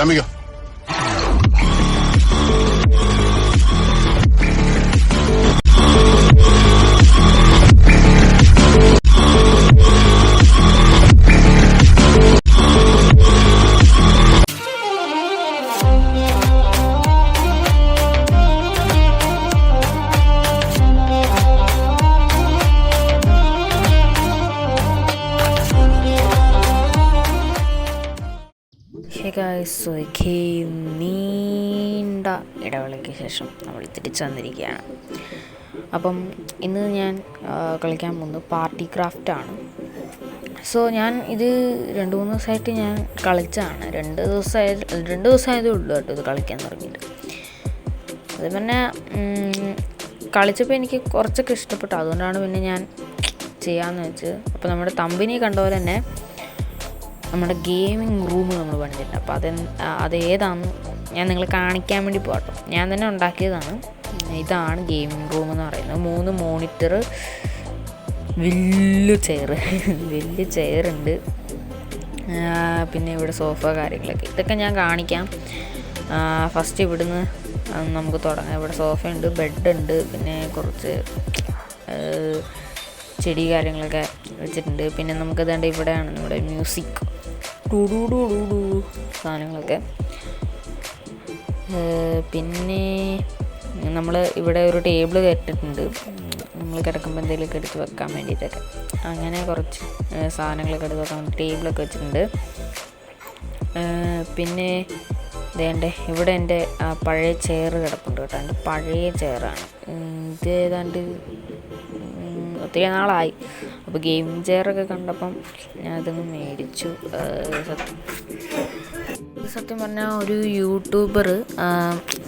ചമ്മിക്കോ. നീണ്ട ഇടവേളയ്ക്ക് ശേഷം നമ്മൾ തിരിച്ചു വന്നിരിക്കുകയാണ്. അപ്പം ഇന്ന് ഞാൻ കളിക്കാൻ പോകുന്നത് പാർട്ടി ക്രാഫ്റ്റാണ്. സോ ഞാൻ ഇത് 2-3 ദിവസമായിട്ട് ഞാൻ കളിച്ചതാണ്. 2 ദിവസമായതേ ഉള്ളൂ കേട്ടോ ഇത് കളിക്കാൻ തുടങ്ങിയിട്ട്. അത് പിന്നെ കളിച്ചപ്പോൾ എനിക്ക് കുറച്ചൊക്കെ ഇഷ്ടപ്പെട്ടു. അതുകൊണ്ടാണ് പിന്നെ ഞാൻ ചെയ്യാമെന്ന് വെച്ച്. അപ്പോൾ നമ്മുടെ തമ്പിനി കണ്ട പോലെ തന്നെ നമ്മുടെ ഗെയിമിംഗ് റൂം നമ്മൾ പണിതിട്ടുണ്ട്. അപ്പോൾ അതേതാണെന്ന് ഞാൻ നിങ്ങളെ കാണിക്കാൻ വേണ്ടി പോകട്ടോ. ഞാൻ തന്നെ ഉണ്ടാക്കിയതാണ്. ഇതാണ് ഗെയിമിംഗ് റൂം എന്ന് പറയുന്നത്. 3 മോണിറ്റർ, വലിയ ചെയറുണ്ട്. പിന്നെ ഇവിടെ സോഫ കാര്യങ്ങളൊക്കെ, ഇതൊക്കെ ഞാൻ കാണിക്കാം. ഫസ്റ്റ് ഇവിടുന്ന് നമുക്ക് തുടങ്ങാം. ഇവിടെ സോഫയുണ്ട്, ബെഡുണ്ട്, പിന്നെ കുറച്ച് ചെടി കാര്യങ്ങളൊക്കെ വെച്ചിട്ടുണ്ട്. പിന്നെ നമുക്ക് ഇതാണ്ട് ഇവിടെയാണ് നമ്മുടെ മ്യൂസിക് സാധനങ്ങളൊക്കെ. പിന്നെ നമ്മൾ ഇവിടെ ഒരു ടേബിൾ കെട്ടിട്ടുണ്ട്. നമ്മൾ കിടക്കുമ്പോൾ എന്തെങ്കിലുമൊക്കെ എടുത്ത് വെക്കാൻ വേണ്ടിയിട്ടൊക്കെ. അങ്ങനെ കുറച്ച് സാധനങ്ങളൊക്കെ എടുത്ത് വെക്കാൻ വേണ്ടി ടേബിളൊക്കെ വെച്ചിട്ടുണ്ട്. പിന്നെ ഇവിടെ എൻ്റെ പഴയ ചെയർ കിടപ്പുണ്ട് കേട്ടോ. എൻ്റെ പഴയ ചെയറാണ് ഇത്. ഏതാണ്ട് ഒത്തിരി നാളായി. അപ്പോൾ ഗെയിമിംഗ് ചെയറൊക്കെ കണ്ടപ്പം ഞാൻ അതങ്ങ് മേടിച്ചു. സത്യം പറഞ്ഞാൽ ഒരു യൂട്യൂബർ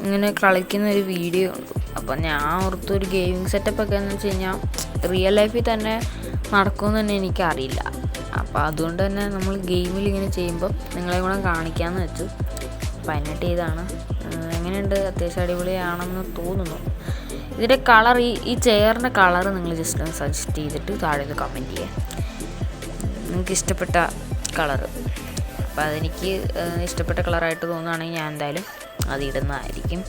ഇങ്ങനെ കളിക്കുന്ന ഒരു വീഡിയോ ഉണ്ട്. അപ്പോൾ ഞാൻ ഓർത്തൊരു ഗെയിമിംഗ് സെറ്റപ്പൊക്കെ എന്ന് വെച്ച് കഴിഞ്ഞാൽ റിയൽ ലൈഫിൽ തന്നെ നടക്കുമെന്ന് തന്നെ എനിക്കറിയില്ല. അപ്പോൾ അതുകൊണ്ട് തന്നെ നമ്മൾ ഗെയിമിൽ ഇങ്ങനെ ചെയ്യുമ്പോൾ നിങ്ങളെ കൂടെ കാണിക്കാമെന്ന് വെച്ചു. അപ്പോൾ അതിനായിട്ട് ഇതാണ്. എങ്ങനെയുണ്ട്? അത്യാവശ്യം അടിപൊളിയാണെന്ന് തോന്നുന്നു. ഇതിൻ്റെ കളർ, ഈ ചെയറിൻ്റെ കളർ നിങ്ങൾ ജസ്റ്റ് ഒന്ന് സജസ്റ്റ് ചെയ്തിട്ട് താഴെ ഒന്ന് കമൻറ്റ് ചെയ്യാം, നിങ്ങൾക്ക് ഇഷ്ടപ്പെട്ട കളറ്. അപ്പോൾ അതെനിക്ക് ഇഷ്ടപ്പെട്ട കളറായിട്ട് തോന്നുകയാണെങ്കിൽ ഞാൻ എന്തായാലും അത് ഇടുന്നതായിരിക്കും.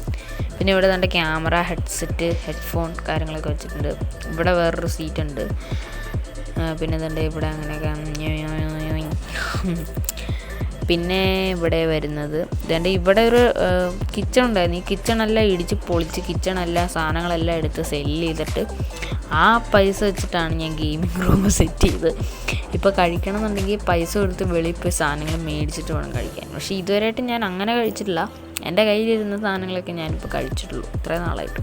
പിന്നെ ഇവിടെ തന്നെ ക്യാമറ, ഹെഡ്സെറ്റ്, ഹെഡ്ഫോൺ കാര്യങ്ങളൊക്കെ വെച്ചിട്ടുണ്ട്. ഇവിടെ വേറൊരു സീറ്റുണ്ട്. പിന്നെ ഇതുണ്ട് ഇവിടെ അങ്ങനെയൊക്കെ. പിന്നെ ഇവിടെ വരുന്നത് ഇതുണ്ട്. ഇവിടെ ഒരു കിച്ചൺ ഉണ്ടായിരുന്നു. ഈ കിച്ചണെല്ലാം ഇടിച്ച് പൊളിച്ച് കിച്ചണെല്ലാം സാധനങ്ങളെല്ലാം എടുത്ത് സെല്ല് ചെയ്തിട്ട് ആ പൈസ വെച്ചിട്ടാണ് ഞാൻ ഗെയിമിംഗ് റൂം സെറ്റ് ചെയ്ത്. ഇപ്പോൾ കഴിക്കണമെന്നുണ്ടെങ്കിൽ പൈസ കൊടുത്ത് വെളിയിൽ പോയി സാധനങ്ങൾ മേടിച്ചിട്ട് വേണം കഴിക്കാൻ. പക്ഷേ ഇതുവരെയായിട്ട് ഞാൻ അങ്ങനെ കഴിച്ചിട്ടില്ല. എൻ്റെ കയ്യിലിരുന്ന സാധനങ്ങളൊക്കെ ഞാനിപ്പോൾ കഴിച്ചിട്ടുള്ളൂ ഇത്രയും നാളായിട്ട്.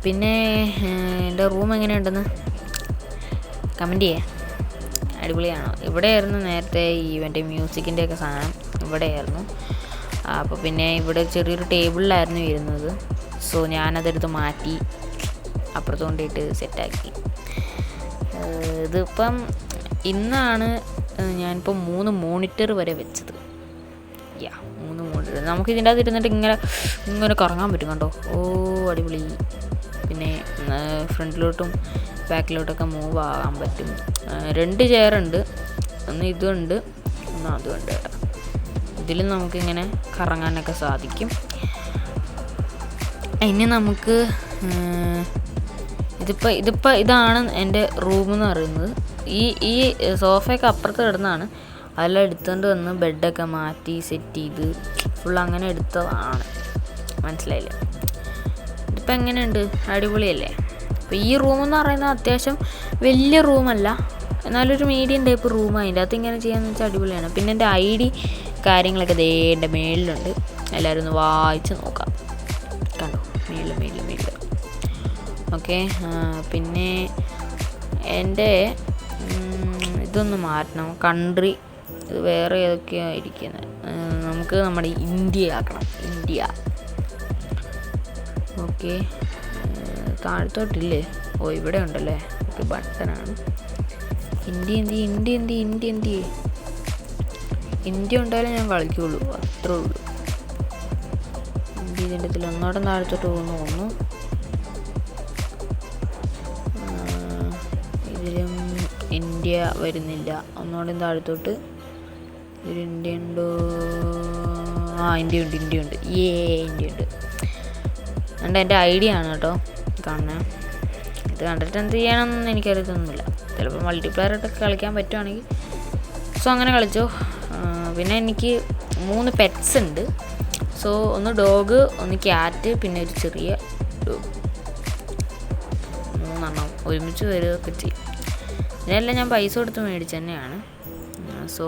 പിന്നെ എൻ്റെ റൂം എങ്ങനെയുണ്ടെന്ന് കമൻറ്റ് ചെയ്യാം. അടിപൊളിയാണോ? ഇവിടെയായിരുന്നു നേരത്തെ ഈവൻ്റെ മ്യൂസിക്കിൻ്റെയൊക്കെ സാധനം ഇവിടെയായിരുന്നു. അപ്പോൾ പിന്നെ ഇവിടെ ചെറിയൊരു ടേബിളിലായിരുന്നു ഇരുന്നത്. സോ ഞാനതെടുത്ത് മാറ്റി അപ്പുറത്ത് കൊണ്ടിട്ട് സെറ്റാക്കി. ഇതിപ്പം ഇന്നാണ് ഞാനിപ്പോൾ 3 മോണിറ്റർ വരെ വെച്ചത്. 3 മോണിറ്റർ നമുക്ക് ഇതിൻ്റെ അകത്ത് ഇരുന്നിട്ട് ഇങ്ങനെ കറങ്ങാൻ പറ്റും കണ്ടോ. അടിപൊളി. പിന്നെ ഫ്രണ്ടിലോട്ടും ബാക്കിലോട്ടൊക്കെ മൂവ് ആകാൻ പറ്റും. 2 ചെയറുണ്ട്. ഒന്ന് ഇതുണ്ട്, ഒന്ന് അതുണ്ട് കേട്ടോ. ഇതിൽ നമുക്കിങ്ങനെ കറങ്ങാനൊക്കെ സാധിക്കും. ഇനി നമുക്ക് ഇതാണ് എൻ്റെ റൂമെന്ന് പറയുന്നത്. ഈ സോഫയൊക്കെ അപ്പുറത്ത് കിടന്നാണ്. അതെല്ലാം എടുത്തുകൊണ്ട് വന്ന് ബെഡൊക്കെ മാറ്റി സെറ്റ് ചെയ്ത് ഫുൾ അങ്ങനെ എടുത്തതാണ്. മനസ്സിലായില്ലേ? ഇതിപ്പോൾ എങ്ങനെയുണ്ട്? അടിപൊളിയല്ലേ? അപ്പോൾ ഈ റൂമെന്ന് പറയുന്നത് അത്യാവശ്യം വലിയ റൂമല്ല, എന്നാലൊരു മീഡിയം ടൈപ്പ് റൂം. അതിൻ്റെ അകത്ത് ഇങ്ങനെ ചെയ്യാമെന്ന് വെച്ചാൽ അടിപൊളിയാണ്. പിന്നെ എൻ്റെ ID കാര്യങ്ങളൊക്കെ എൻ്റെ മേളിലുണ്ട്. എല്ലാവരും ഒന്ന് വായിച്ച് നോക്കാം. കണ്ടോ? മേളിൽ. ഓക്കെ. പിന്നെ എൻ്റെ ഇതൊന്ന് മാറ്റണം. കൺട്രി ഇത് വേറെ ഏതൊക്കെയാണ് ഇരിക്കുന്നത്. നമുക്ക് നമ്മുടെ ഇന്ത്യ ആക്കണം. ഇന്ത്യ. ഓക്കെ. താഴത്തോട്ടില്ലേ? ഇവിടെ ഉണ്ടല്ലേ. ഓക്കെ, ബട്ടനാണ്. ഇന്ത്യ ഉണ്ടായാലും ഞാൻ കളിക്കുള്ളൂ, അത്രേ ഉള്ളൂ. ഇന്ത്യ ഇതിൻ്റെ ഇതിൽ ഒന്നോടെ താഴത്തോട്ട് തോന്നുന്നു. ഇതിലും ഇന്ത്യ വരുന്നില്ല. ഒന്നോടെ താഴത്തോട്ട് ഒരു ഇന്ത്യ ഉണ്ടോ? ഇന്ത്യ ഉണ്ട്. ഇന്ത്യ ഉണ്ട്. അതുകൊണ്ട് എൻ്റെ ഐഡിയ ആണ് കേട്ടോ കാണുന്നത്. ഇത് കണ്ടിട്ട് എന്ത് ചെയ്യണമെന്നൊന്നും എനിക്കറിയത്തൊന്നുമില്ല. ചിലപ്പോൾ മൾട്ടിപ്ലെയറായിട്ടൊക്കെ കളിക്കാൻ പറ്റുവാണെങ്കിൽ സോ അങ്ങനെ കളിച്ചോ. പിന്നെ എനിക്ക് 3 പെറ്റ്സ് ഉണ്ട്. സോ ഒന്ന് ഡോഗ്, ഒന്ന് ക്യാറ്റ്, പിന്നെ ഒരു ചെറിയ ഡോഗ്. 3 എണ്ണം ഒരുമിച്ച് വരികയൊക്കെ ചെയ്യും. ഇതിനെല്ലാം ഞാൻ പൈസ കൊടുത്ത് മേടിച്ച് തന്നെയാണ്. സോ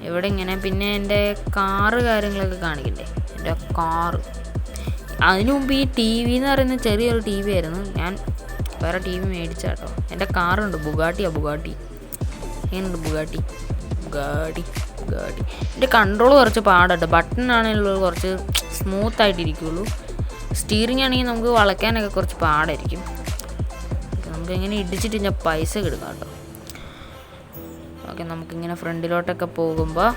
ഇവിടെ ഇങ്ങനെ പിന്നെ എൻ്റെ കാറ് കാര്യങ്ങളൊക്കെ കാണിക്കണ്ടേ. എൻ്റെ കാറ് അതിനു മുമ്പ് ഈ ടി വി എന്ന് പറയുന്ന ചെറിയൊരു ടി വി ആയിരുന്നു. ഞാൻ വേറെ ടി വി മേടിച്ച കേട്ടോ. എൻ്റെ കാറുണ്ട്, ബുഗാട്ടി. എങ്ങനെയുണ്ട് ബുഗാട്ടി? എൻ്റെ കൺട്രോൾ കുറച്ച് പാടാട്ടോ. ബട്ടണാണെങ്കിലും കുറച്ച് സ്മൂത്തായിട്ടിരിക്കുള്ളൂ. സ്റ്റീറിംഗ് ആണെങ്കിൽ നമുക്ക് വളയ്ക്കാനൊക്കെ കുറച്ച് പാടായിരിക്കും. നമുക്ക് എങ്ങനെ ഇടിച്ചിട്ട് ഞാൻ പൈസ കിടക്കാം കേട്ടോ. ഓക്കെ, നമുക്കിങ്ങനെ ഫ്രണ്ടിലോട്ടൊക്കെ പോകുമ്പോൾ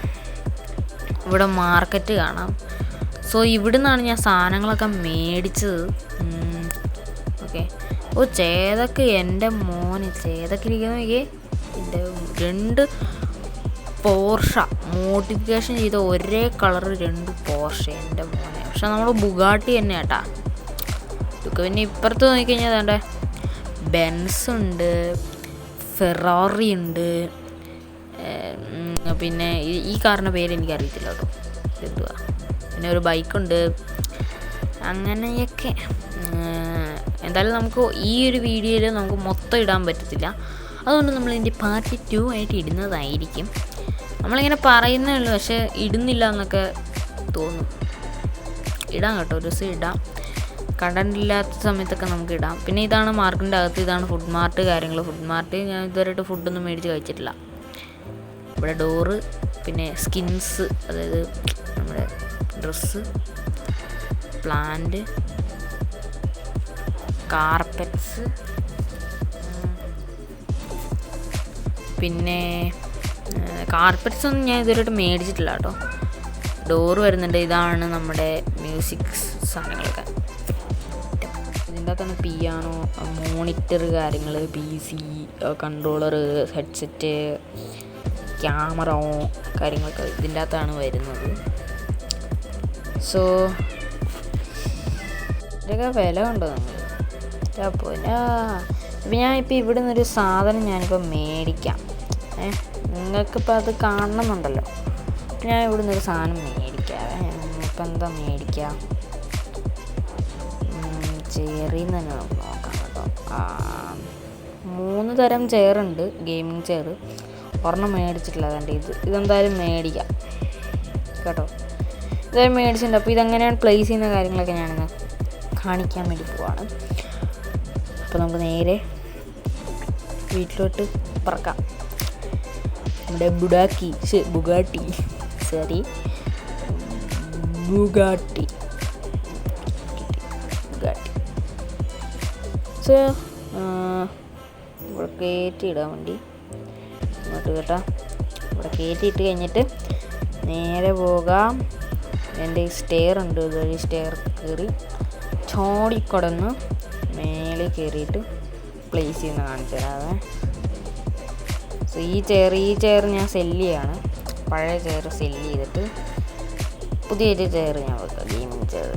ഇവിടെ മാർക്കറ്റ് കാണാം. സോ ഇവിടെ നിന്നാണ് ഞാൻ സാധനങ്ങളൊക്കെ മേടിച്ചത്. ഓക്കെ. ചേതൊക്കെ എൻ്റെ മോന് ചേതൊക്കെ ഇരിക്കുന്നതൊക്കെ എൻ്റെ 2 പോർഷ മോഡിഫിക്കേഷൻ ചെയ്ത ഒരേ കളർ 2 പോർഷ എൻ്റെ മോനെ. പക്ഷെ നമ്മൾ ബുഗാട്ടി തന്നെ കേട്ടാ. ഇതൊക്കെ പിന്നെ ഇപ്പുറത്ത് നോക്കിക്കഴിഞ്ഞാൽ അതേണ്ട ബെൻസ് ഉണ്ട്, ഫെറാറി ഉണ്ട്, പിന്നെ ഈ കാറിൻ്റെ പേര് എനിക്കറിയത്തില്ല കേട്ടോ. എന്തുവാ, പിന്നെ ഒരു ബൈക്കുണ്ട്. അങ്ങനെയൊക്കെ. എന്തായാലും നമുക്ക് ഈ ഒരു വീഡിയോയിൽ നമുക്ക് മൊത്തം ഇടാൻ പറ്റത്തില്ല. അതുകൊണ്ട് നമ്മളിതിൻ്റെ പാർട്ട് 2 ആയിട്ട് ഇടുന്നതായിരിക്കും. നമ്മളിങ്ങനെ പറയുന്നേ ഉള്ളൂ, പക്ഷേ ഇടുന്നില്ല എന്നൊക്കെ തോന്നും. ഇടാം കേട്ടോ, ഒരു ദിവസം ഇടാം. കണ്ടന്റ് ഇല്ലാത്ത സമയത്തൊക്കെ നമുക്ക് ഇടാം. പിന്നെ ഇതാണ് മാർക്കിൻ്റെ അകത്ത്, ഇതാണ് ഫുഡ് മാർട്ട് കാര്യങ്ങൾ. ഫുഡ് മാർട്ട് ഞാൻ ഇതുവരെയായിട്ട് ഫുഡൊന്നും മേടിച്ച് കഴിച്ചിട്ടില്ല. ഇവിടെ ഡോറ്, പിന്നെ സ്കിൻസ്, അതായത് നമ്മുടെ ഡ്രസ്സ്, പ്ലാന്റ്, കാർപ്പറ്റ്സ്, പിന്നെ കാർപ്പറ്റ്സ് ഒന്നും ഞാൻ ഇതുവരെയായിട്ട് മേടിച്ചിട്ടില്ല കേട്ടോ. ഡോറ് വരുന്നുണ്ട്. ഇതാണ് നമ്മുടെ മ്യൂസിക് സാധനങ്ങളൊക്കെ. ഇതിൻ്റെ അകത്താണ് പിയാനോ, മോണിറ്റർ കാര്യങ്ങൾ, PC, കൺട്രോളർ, ഹെഡ്സെറ്റ്, ക്യാമറ കാര്യങ്ങളൊക്കെ ഇതിൻ്റെ അകത്താണ് വരുന്നത്. സോ ഇതൊക്കെ വില ഉണ്ടോ നമ്മൾ? അപ്പോൾ ഞാനിപ്പോൾ ഇവിടെ നിന്നൊരു സാധനം ഞാനിപ്പോൾ മേടിക്കാം. നിങ്ങൾക്കിപ്പോൾ അത് കാണണമെന്നുണ്ടല്ലോ. ഞാൻ ഇവിടെ നിന്നൊരു സാധനം മേടിക്കാം. ഇപ്പം എന്താ മേടിക്കാം? ചെയറിൽ നിന്ന് തന്നെ നമുക്ക് നോക്കാം കേട്ടോ. 3 തരം ചെയറുണ്ട്, ഗെയിമിങ് ചെയർ. ഒരെണ്ണം മേടിച്ചിട്ടില്ല. അതുകൊണ്ട് ഇതെന്തായാലും മേടിക്കാം കേട്ടോ. ഇതായാലും മേടിച്ചിട്ടുണ്ട്. അപ്പോൾ ഇതെങ്ങനെയാണ് പ്ലേസ് ചെയ്യുന്ന കാര്യങ്ങളൊക്കെ ഞാനിന്ന് കാണിക്കാൻ വേണ്ടി പോവാണ്. അപ്പോൾ നമുക്ക് നേരെ വീട്ടിലോട്ട് പറക്കാം. നമ്മുടെ ബുഗാട്ടി സോ ഇവിടെ കയറ്റിയിടാൻ വേണ്ടി ഇങ്ങോട്ട് കേട്ടോ. ഇവിടെ കയറ്റിയിട്ട് കഴിഞ്ഞിട്ട് നേരെ പോകാം. എൻ്റെ സ്റ്റെയർ ഉണ്ട്, ഇതുവഴി സ്റ്റെയർ കയറി ചോടിക്കൊടന്ന് മേലെ കയറിയിട്ട് പ്ലേസ് ചെയ്യുന്ന കാണിച്ചു തരാവേ. സോ ഈ ചെയർ ഞാൻ സെല്ല് ചെയ്യാണ്. പഴയ ചെയർ സെല്ല് ചെയ്തിട്ട് പുതിയൊരു ചെയർ ഞാൻ വെക്കാം, ഗെയിമിങ് ചെയർ.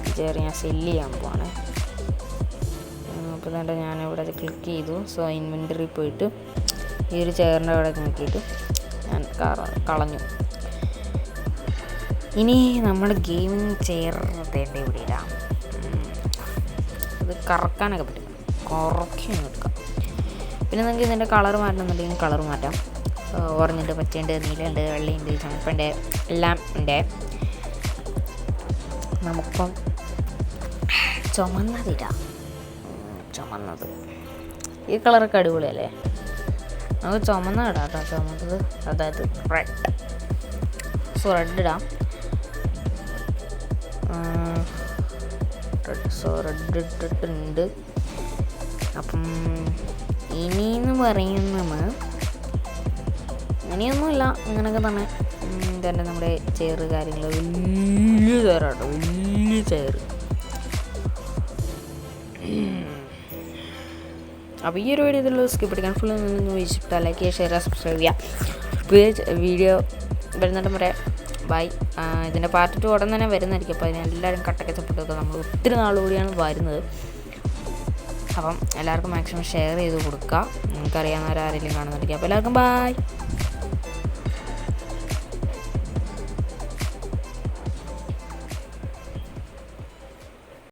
ഈ ചെയർ ഞാൻ സെല്ല് ചെയ്യാൻ പോവാണ്. അപ്പോൾ തന്നെ ഞാനിവിടെ ക്ലിക്ക് ചെയ്തു. സോ ഇൻവെൻറ്ററി പോയിട്ട് ഈ ഒരു ചെയറിൻ്റെ അവിടെ നോക്കിയിട്ട് ഞാൻ കളഞ്ഞു. ഇനി നമ്മൾ ഗെയിമിങ് ചെയർ തേണ്ട ഇവിടെ ഇടാം. അത് കറക്കാനൊക്കെ പറ്റും, കുറയ്ക്കും എടുക്കാം. പിന്നെ നിങ്ങൾക്ക് ഇതിൻ്റെ കളർ മാറ്റണമെന്നുണ്ടെങ്കിൽ കളർ മാറ്റാം. ഓറഞ്ചുണ്ട്, പച്ചയുണ്ട്, നീലയുണ്ട്, വെള്ളയുണ്ട്, ചുമപ്പുണ്ട്, എല്ലാം ഉണ്ട്. നമുക്കിപ്പം ചുമന്നതിടാം. ചുമന്നത് ഈ കളറൊക്കെ അടിപൊളിയല്ലേ? നമുക്ക് ചുമന്ന ഇടാം കേട്ടോ. ചുമന്നത് അതായത് റെഡ്. സോ റെഡ് ഇടാം. റെഡ് ഇട്ടിട്ടുണ്ട്. അപ്പം ഇനിയെന്ന് പറയുന്നത് ഇനിയൊന്നുമില്ല, ഇങ്ങനെയൊക്കെ തന്നെ. തന്നെ നമ്മുടെ ചെയർ കാര്യങ്ങൾ വലിയ ചെയറാട്ടോ, വലിയ ചെയർ. അപ്പോൾ ഈ ഒരു വീഡിയോ ഇതിലുള്ള സ്കിപ്പ് അടിക്കാൻ ഫുൾ നിന്ന് ഇഷ്ടം ലൈക്ക് ചെയ്യുക, ഷെയർ, സബ്സ്ക്രൈബ് ചെയ്യുക. വീഡിയോ വരുന്നിടം വരെ ബൈ. ഇതിൻ്റെ പാർട്ട് 2 ഉടൻ തന്നെ വരുന്നതായിരിക്കും. അപ്പോൾ അതിനെല്ലാവരും കട്ടൊക്കെ സപ്പോർട്ട് ചെയ്ത് നമ്മൾ ഒത്തിരി നാളുകൂടിയാണ് വരുന്നത്. അപ്പം എല്ലാവർക്കും മാക്സിമം ഷെയർ ചെയ്ത് കൊടുക്കുക. നിങ്ങൾക്കറിയാവുന്നവരാരെങ്കിലും കാണുന്നുണ്ടെങ്കിൽ. അപ്പോൾ എല്ലാവർക്കും ബൈ.